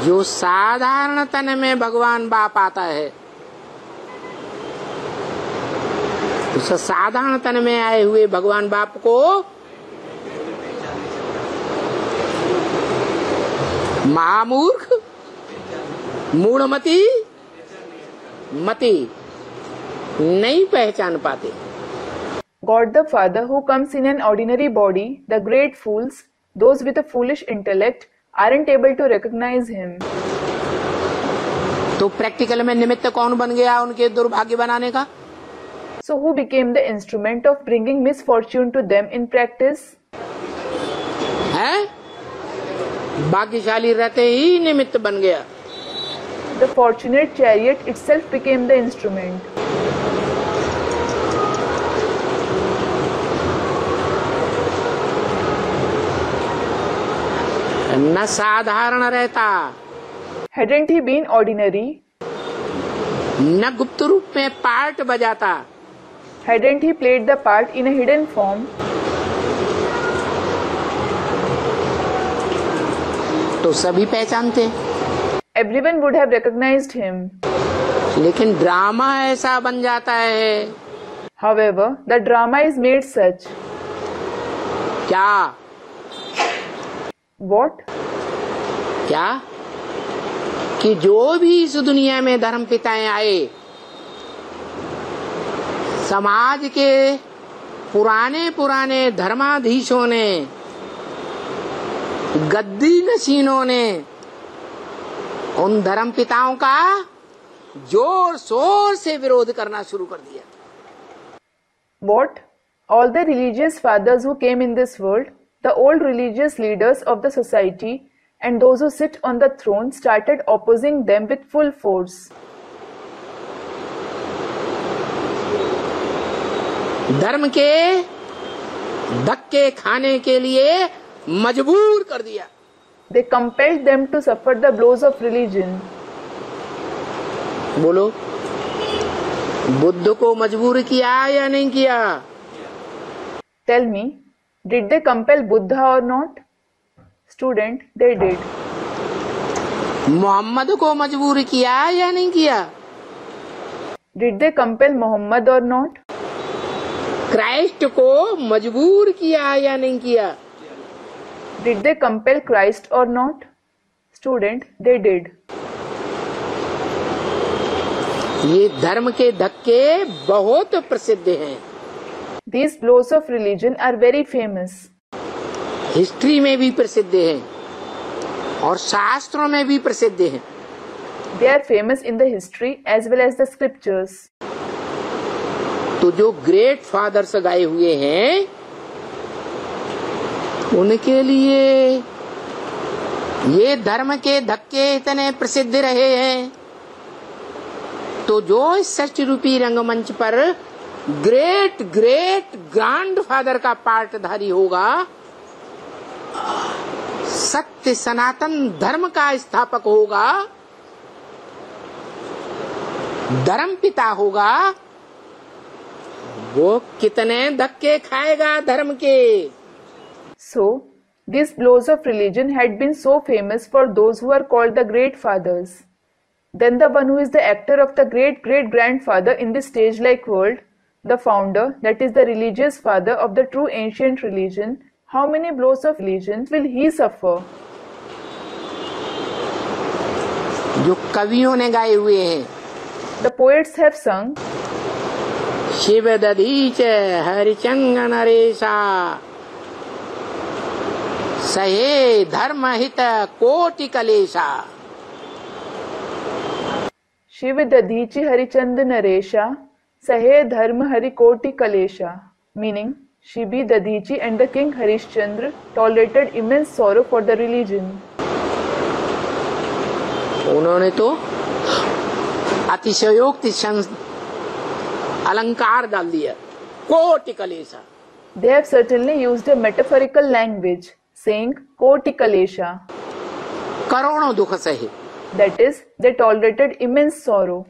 जो साधारण तन में भगवान बाप आता है, उस साधारण तन में आए हुए भगवान बाप को महामूर्ख, मूढ़मती, मती नहीं पहचान पाते। God the Father, who comes in an ordinary body, the great fools, those with a foolish intellect, aren't able to recognize him. तो प्रैक्टिकल में निमित्त कौन बन गया उनके दुर्भाग्य बनाने का? So who became the instrument of bringing misfortune to them in practice? है? भाग्यशाली रहते ही निमित्त बन गया। The fortunate chariot itself became the instrument. न साधारण रहता, Hadn't he been ordinary? न गुप्त रूप में पार्ट बजाता, Hadn't he played the part in a hidden form? तो सभी पहचानते। Everyone would have recognized him. लेकिन ड्रामा ऐसा बन जाता है। However, the drama is made such. क्या? What? क्या? कि जो भी इस दुनिया में धर्म पिताएं आए, समाज के पुराने पुराने धर्माधीशों ने, गद्दी नशीनों ने उन धर्म पिताओं का जोर शोर से विरोध करना शुरू कर दिया। What? All the religious fathers who came in this world, the old religious leaders of the society, and those who sit on the throne started opposing them with full force. धर्म के धक्के खाने के लिए मजबूर कर दिया। They compelled them to suffer the blows of religion. बोलो, बुद्ध को मजबूर किया या नहीं किया? Tell me, did they compel Buddha or not? Student, they did. Mohammad को मजबूर किया या नहीं किया? Did they compel Muhammad or not? Christ को मजबूर किया या नहीं किया? Did they compel Christ or not? Student, they did. ये धर्म के धक्के बहुत प्रसिद्ध हैं। These blows of religion are very famous. History में भी प्रसिद्ध हैं और शास्त्रों में भी प्रसिद्ध हैं। They are famous in the history as well as the scriptures. तो जो ग्रेट फादर्स गाए हुए हैं, उनके लिए ये धर्म के धक्के इतने प्रसिद्ध रहे हैं, तो जो इस सच रूपी रंगमंच पर ग्रेट ग्रेट ग्रैंड फादर का पार्टधारी होगा, सत्य सनातन धर्म का स्थापक होगा, धर्म पिता होगा, वो कितने धक्के खाएगा धर्म के। So, these blows of religion had been so famous for those who are called the great fathers. Then the one who is the actor of the great great grandfather in this stage-like world, the founder, that is the religious father of the true ancient religion, how many blows of religion will he suffer? जो कवियों ने गाए हुए हैं, The poets have sung, Shiv Dadhich हरिचंग नरेशा, सहे धर्म हित कोटि कलेशा। Shiv Dadhichi Harichand Naresha, Sahe Dharma Harikoti Kalesha. Meaning, Shibi Dadhichi and the king Harishchandra tolerated immense sorrow for the religion. उन्होंने तो अतिशयोक्ति अलंकार डाल दिया, कोटि कलेशा। They have certainly used a metaphorical language, saying Koti Kalesha. करोड़ों दुख सहे। That is, they tolerated immense sorrow.